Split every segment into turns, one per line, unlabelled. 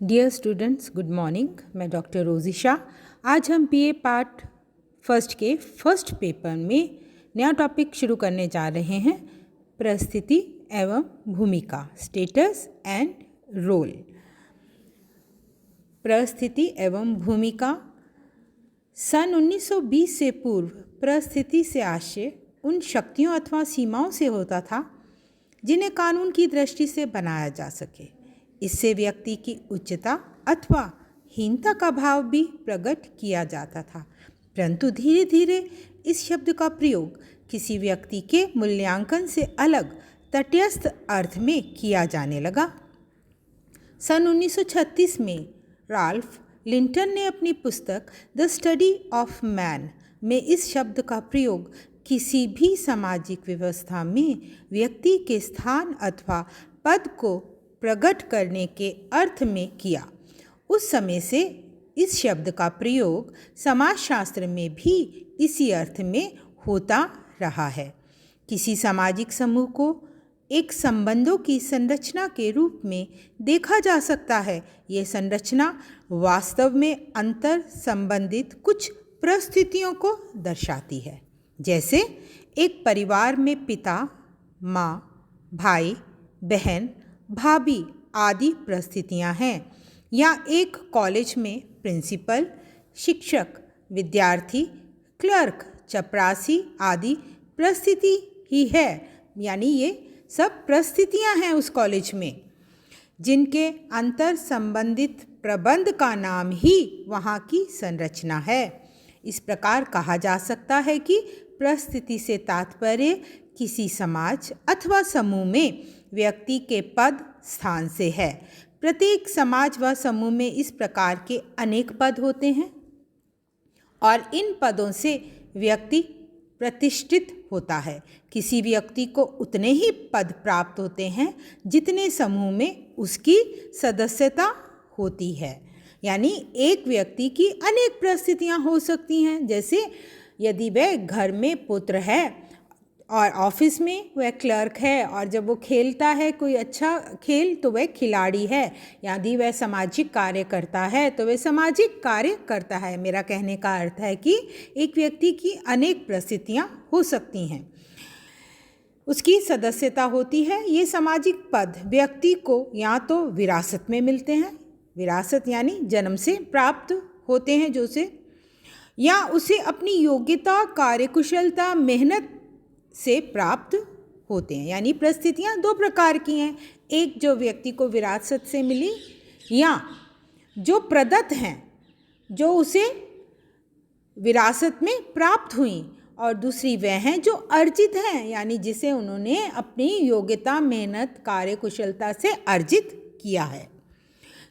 Dear students, good morning. मैं doctor Rojisha. आज हम बीए पार्ट फर्स्ट के फर्स्ट पेपर में नया टॉपिक शुरू करने जा रहे हैं, परिस्थिति एवं भूमिका, स्टेटस एंड रोल। परिस्थिति एवं भूमिका। सन 1920 से पूर्व परिस्थिति से आशय उन शक्तियों अथवा सीमाओं से होता था जिन्हें कानून की दृष्टि से बनाया जा सके। इससे व्यक्ति की उच्चता अथवा हीनता का भाव भी प्रकट किया जाता था, परंतु धीरे धीरे इस शब्द का प्रयोग किसी व्यक्ति के मूल्यांकन से अलग तटस्थ अर्थ में किया जाने लगा। सन 1936 में राल्फ लिंटन ने अपनी पुस्तक द स्टडी ऑफ मैन में इस शब्द का प्रयोग किसी भी सामाजिक व्यवस्था में व्यक्ति के स्थान अथवा पद को प्रकट करने के अर्थ में किया। उस समय से इस शब्द का प्रयोग समाजशास्त्र में भी इसी अर्थ में होता रहा है। किसी सामाजिक समूह को एक संबंधों की संरचना के रूप में देखा जा सकता है। ये संरचना वास्तव में अंतर संबंधित कुछ परिस्थितियों को दर्शाती है, जैसे एक परिवार में पिता, माँ, भाई, बहन, भाभी आदि परिस्थितियाँ हैं, या एक कॉलेज में प्रिंसिपल, शिक्षक, विद्यार्थी, क्लर्क, चपरासी आदि परिस्थिति ही है। यानी ये सब परिस्थितियाँ हैं उस कॉलेज में, जिनके अंतर संबंधित प्रबंध का नाम ही वहाँ की संरचना है। इस प्रकार कहा जा सकता है कि परिस्थिति से तात्पर्य किसी समाज अथवा समूह में व्यक्ति के पद स्थान से है। प्रत्येक समाज व समूह में इस प्रकार के अनेक पद होते हैं और इन पदों से व्यक्ति प्रतिष्ठित होता है। किसी व्यक्ति को उतने ही पद प्राप्त होते हैं जितने समूह में उसकी सदस्यता होती है। यानी एक व्यक्ति की अनेक परिस्थितियाँ हो सकती हैं, जैसे यदि वह घर में पुत्र है और ऑफिस में वह क्लर्क है, और जब वो खेलता है कोई अच्छा खेल तो वह खिलाड़ी है। यदि वह सामाजिक कार्य करता है तो वह सामाजिक कार्य करता है। मेरा कहने का अर्थ है कि एक व्यक्ति की अनेक परिस्थितियाँ हो सकती हैं, उसकी सदस्यता होती है। ये सामाजिक पद व्यक्ति को या तो विरासत में मिलते हैं, विरासत यानी जन्म से प्राप्त होते हैं जो उसे, या उसे अपनी योग्यता, कार्यकुशलता, मेहनत से प्राप्त होते हैं। यानी परिस्थितियाँ दो प्रकार की हैं, एक जो व्यक्ति को विरासत से मिली या जो प्रदत्त हैं, जो उसे विरासत में प्राप्त हुई, और दूसरी वह हैं जो अर्जित हैं, यानी जिसे उन्होंने अपनी योग्यता, मेहनत, कार्यकुशलता से अर्जित किया है।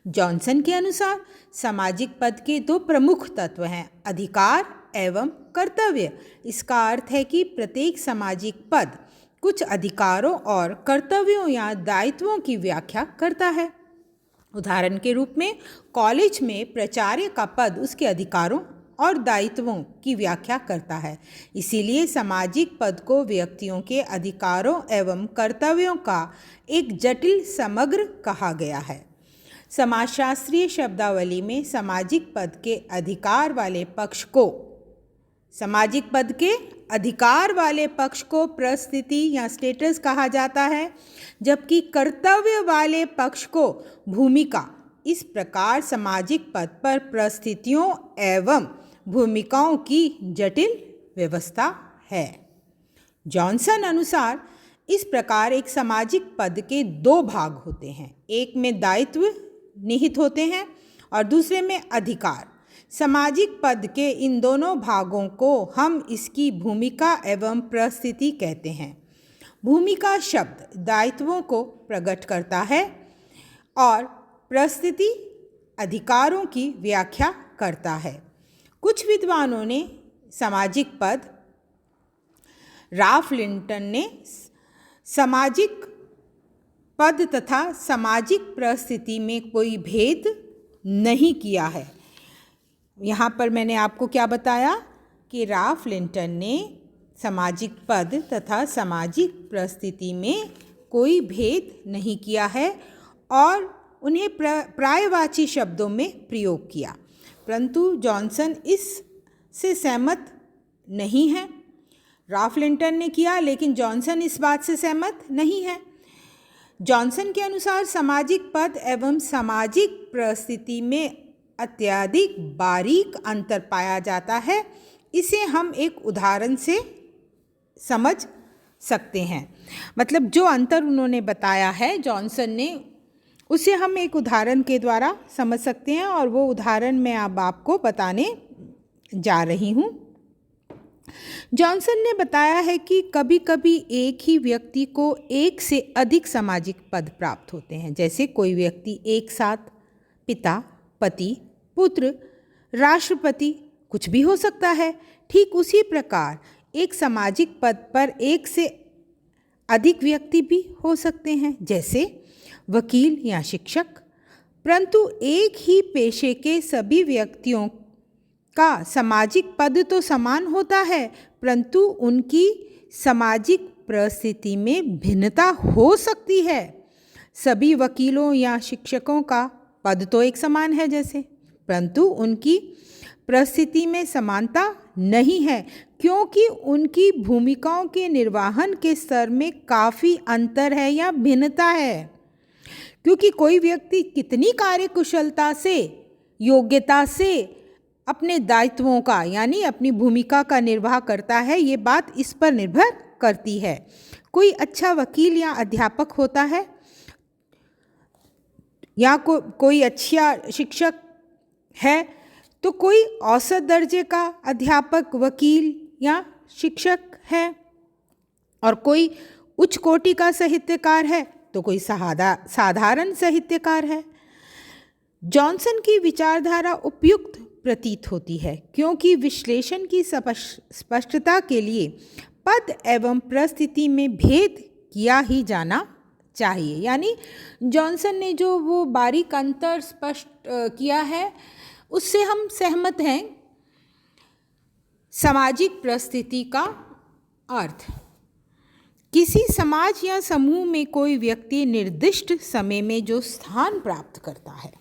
जॉनसन के अनुसार सामाजिक पद के दो प्रमुख तत्व हैं, अधिकार एवं कर्तव्य। इसका अर्थ है कि प्रत्येक सामाजिक पद कुछ अधिकारों और कर्तव्यों या दायित्वों की व्याख्या करता है। उदाहरण के रूप में कॉलेज में प्राचार्य का पद उसके अधिकारों और दायित्वों की व्याख्या करता है। इसीलिए सामाजिक पद को व्यक्तियों के अधिकारों एवं कर्तव्यों का एक जटिल समग्र कहा गया है। समाजशास्त्रीय शब्दावली में सामाजिक पद के अधिकार वाले पक्ष को परिस्थिति या स्टेटस कहा जाता है, जबकि कर्तव्य वाले पक्ष को भूमिका। इस प्रकार सामाजिक पद पर परिस्थितियों एवं भूमिकाओं की जटिल व्यवस्था है। जॉनसन अनुसार इस प्रकार एक सामाजिक पद के दो भाग होते हैं, एक में दायित्व निहित होते हैं और दूसरे में अधिकार। सामाजिक पद के इन दोनों भागों को हम इसकी भूमिका एवं परिस्थिति कहते हैं। भूमिका शब्द दायित्वों को प्रकट करता है और परिस्थिति अधिकारों की व्याख्या करता है। कुछ विद्वानों ने सामाजिक पद, राल्फ लिंटन ने सामाजिक पद तथा सामाजिक परिस्थिति में कोई भेद नहीं किया है। यहाँ पर मैंने आपको क्या बताया कि राल्फ लिंटन ने सामाजिक पद तथा सामाजिक परिस्थिति में कोई भेद नहीं किया है, और उन्हें पर्यायवाची शब्दों में प्रयोग किया, परंतु जॉनसन इससे सहमत नहीं है। राल्फ लिंटन ने किया, लेकिन जॉनसन इस बात से सहमत नहीं है। जॉनसन के अनुसार सामाजिक पद एवं सामाजिक परिस्थिति में अत्यधिक बारीक अंतर पाया जाता है। इसे हम एक उदाहरण से समझ सकते हैं। मतलब जो अंतर उन्होंने बताया है जॉनसन ने, उसे हम एक उदाहरण के द्वारा समझ सकते हैं, और वो उदाहरण मैं अब आपको बताने जा रही हूँ। जॉनसन ने बताया है कि कभी कभी एक ही व्यक्ति को एक से अधिक सामाजिक पद प्राप्त होते हैं। जैसे कोई व्यक्ति एक साथ पिता, पति, पुत्र, राष्ट्रपति कुछ भी हो सकता है। ठीक उसी प्रकार एक सामाजिक पद पर एक से अधिक व्यक्ति भी हो सकते हैं, जैसे वकील या शिक्षक। परंतु एक ही पेशे के सभी व्यक्तियों का सामाजिक पद तो समान होता है, परंतु उनकी सामाजिक परिस्थिति में भिन्नता हो सकती है। सभी वकीलों या शिक्षकों का पद तो एक समान है जैसे, परंतु उनकी परिस्थिति में समानता नहीं है, क्योंकि उनकी भूमिकाओं के निर्वहन के स्तर में काफ़ी अंतर है या भिन्नता है। क्योंकि कोई व्यक्ति कितनी कार्यकुशलता से, योग्यता से अपने दायित्वों का यानी अपनी भूमिका का निर्वाह करता है, ये बात इस पर निर्भर करती है। कोई अच्छा वकील या अध्यापक होता है, या कोई अच्छा शिक्षक है, तो कोई औसत दर्जे का अध्यापक, वकील या शिक्षक है, और कोई उच्च कोटि का साहित्यकार है, तो कोई साधारण साहित्यकार है। जॉनसन की विचारधारा उपयुक्त प्रतीत होती है, क्योंकि विश्लेषण की स्पष्टता के लिए पद एवं परिस्थिति में भेद किया ही जाना चाहिए। यानी जॉनसन ने जो वो बारीक अंतर स्पष्ट किया है, उससे हम सहमत हैं। सामाजिक परिस्थिति का अर्थ किसी समाज या समूह में कोई व्यक्ति निर्दिष्ट समय में जो स्थान प्राप्त करता है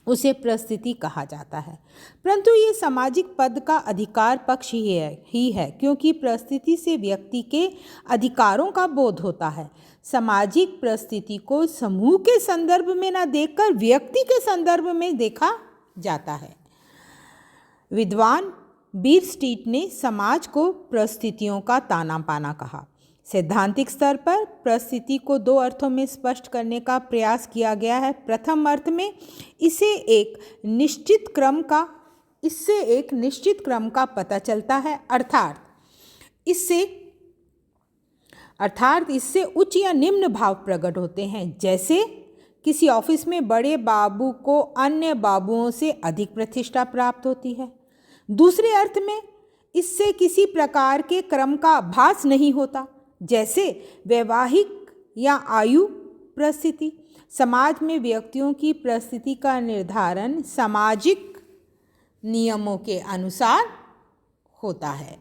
उसे परिस्थिति कहा जाता है। परंतु ये सामाजिक पद का अधिकार पक्ष ही है, क्योंकि परिस्थिति से व्यक्ति के अधिकारों का बोध होता है। सामाजिक परिस्थिति को समूह के संदर्भ में न देखकर व्यक्ति के संदर्भ में देखा जाता है। विद्वान बीरस्टीट ने समाज को परिस्थितियों का ताना बाना कहा। सैद्धांतिक स्तर पर परिस्थिति को दो अर्थों में स्पष्ट करने का प्रयास किया गया है। प्रथम अर्थ में इससे एक निश्चित क्रम का पता चलता है, अर्थात इससे उच्च या निम्न भाव प्रकट होते हैं। जैसे किसी ऑफिस में बड़े बाबू को अन्य बाबुओं से अधिक प्रतिष्ठा प्राप्त होती है। दूसरे अर्थ में इससे किसी प्रकार के क्रम का आभास नहीं होता, जैसे वैवाहिक या आयु परिस्थिति। समाज में व्यक्तियों की परिस्थिति का निर्धारण सामाजिक नियमों के अनुसार होता है।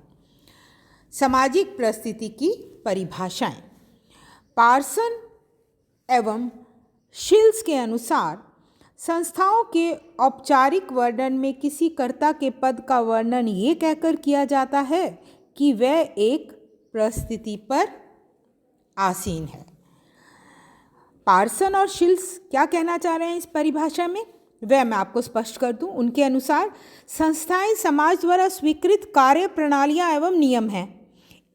सामाजिक परिस्थिति की परिभाषाएं। पार्सन एवं शिल्स के अनुसार संस्थाओं के औपचारिक वर्णन में किसी कर्ता के पद का वर्णन ये कहकर किया जाता है कि वह एक परिस्थिति पर आसीन है। पार्सन और शिल्स क्या कहना चाह रहे हैं इस परिभाषा में, वह मैं आपको स्पष्ट कर दूं। उनके अनुसार संस्थाएं समाज द्वारा स्वीकृत कार्य प्रणालियां एवं नियम हैं।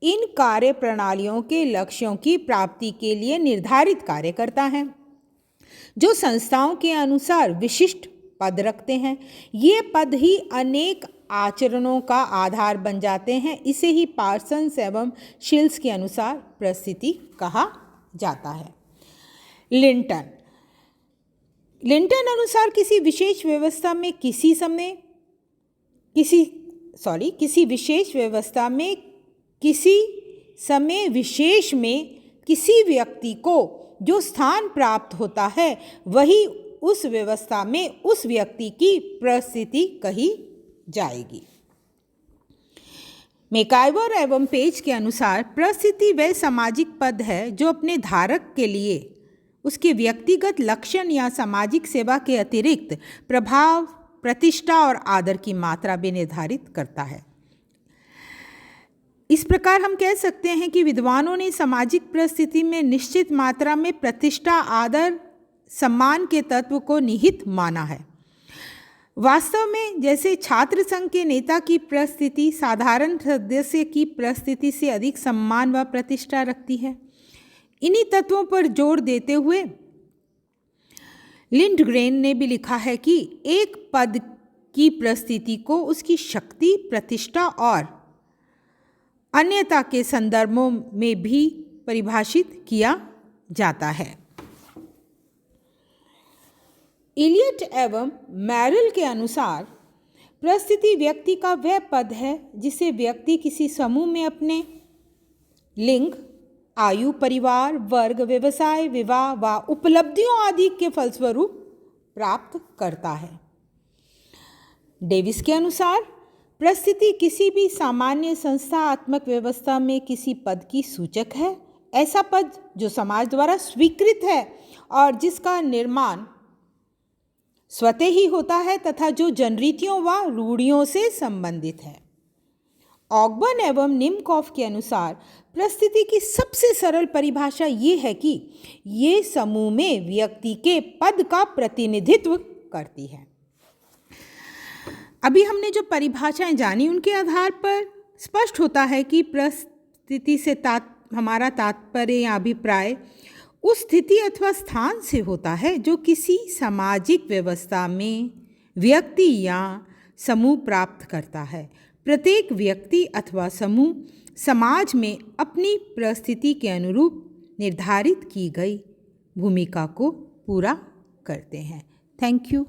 इन कार्य प्रणालियों के लक्ष्यों की प्राप्ति के लिए निर्धारित कार्य करता है, जो संस्थाओं के अनुसार विशिष्ट पद रखते हैं। ये पद ही अनेक आचरणों का आधार बन जाते हैं। इसे ही पार्सन्स एवं शिल्स के अनुसार परिस्थिति कहा जाता है। लिंटन अनुसार किसी विशेष व्यवस्था में किसी समय विशेष में किसी व्यक्ति को जो स्थान प्राप्त होता है, वही उस व्यवस्था में उस व्यक्ति की परिस्थिति कही जाएगी। मैकाइवर एवं पेज के अनुसार परिस्थिति वह सामाजिक पद है जो अपने धारक के लिए उसके व्यक्तिगत लक्षण या सामाजिक सेवा के अतिरिक्त प्रभाव, प्रतिष्ठा और आदर की मात्रा भी निर्धारित करता है। इस प्रकार हम कह सकते हैं कि विद्वानों ने सामाजिक परिस्थिति में निश्चित मात्रा में प्रतिष्ठा, आदर, सम्मान के तत्व को निहित माना है। वास्तव में जैसे छात्र संघ के नेता की परिस्थिति साधारण सदस्य की परिस्थिति से अधिक सम्मान व प्रतिष्ठा रखती है, इन्हीं तत्वों पर जोर देते हुए लिंडग्रेन ने भी लिखा है कि एक पद की परिस्थिति को उसकी शक्ति, प्रतिष्ठा और अन्यता के संदर्भों में भी परिभाषित किया जाता है। इलियट एवं मैरिल के अनुसार परिस्थिति व्यक्ति का वह पद है जिसे व्यक्ति किसी समूह में अपने लिंग, आयु, परिवार, वर्ग, व्यवसाय, विवाह व उपलब्धियों आदि के फलस्वरूप प्राप्त करता है। डेविस के अनुसार परिस्थिति किसी भी सामान्य संस्थात्मक व्यवस्था में किसी पद की सूचक है, ऐसा पद जो समाज द्वारा स्वीकृत है और जिसका निर्माण स्वतः ही होता है तथा जो जनरीतियों व रूढ़ियों से संबंधित है। ऑगबर्न एवं निमकॉफ के अनुसार परिस्थिति की सबसे सरल परिभाषा ये है कि ये समूह में व्यक्ति के पद का प्रतिनिधित्व करती है। अभी हमने जो परिभाषाएं जानी उनके आधार पर स्पष्ट होता है कि परिस्थिति से हमारा तात्पर्य या अभिप्राय उस स्थिति अथवा स्थान से होता है जो किसी सामाजिक व्यवस्था में व्यक्ति या समूह प्राप्त करता है। प्रत्येक व्यक्ति अथवा समूह समाज में अपनी परिस्थिति के अनुरूप निर्धारित की गई भूमिका को पूरा करते हैं। Thank you.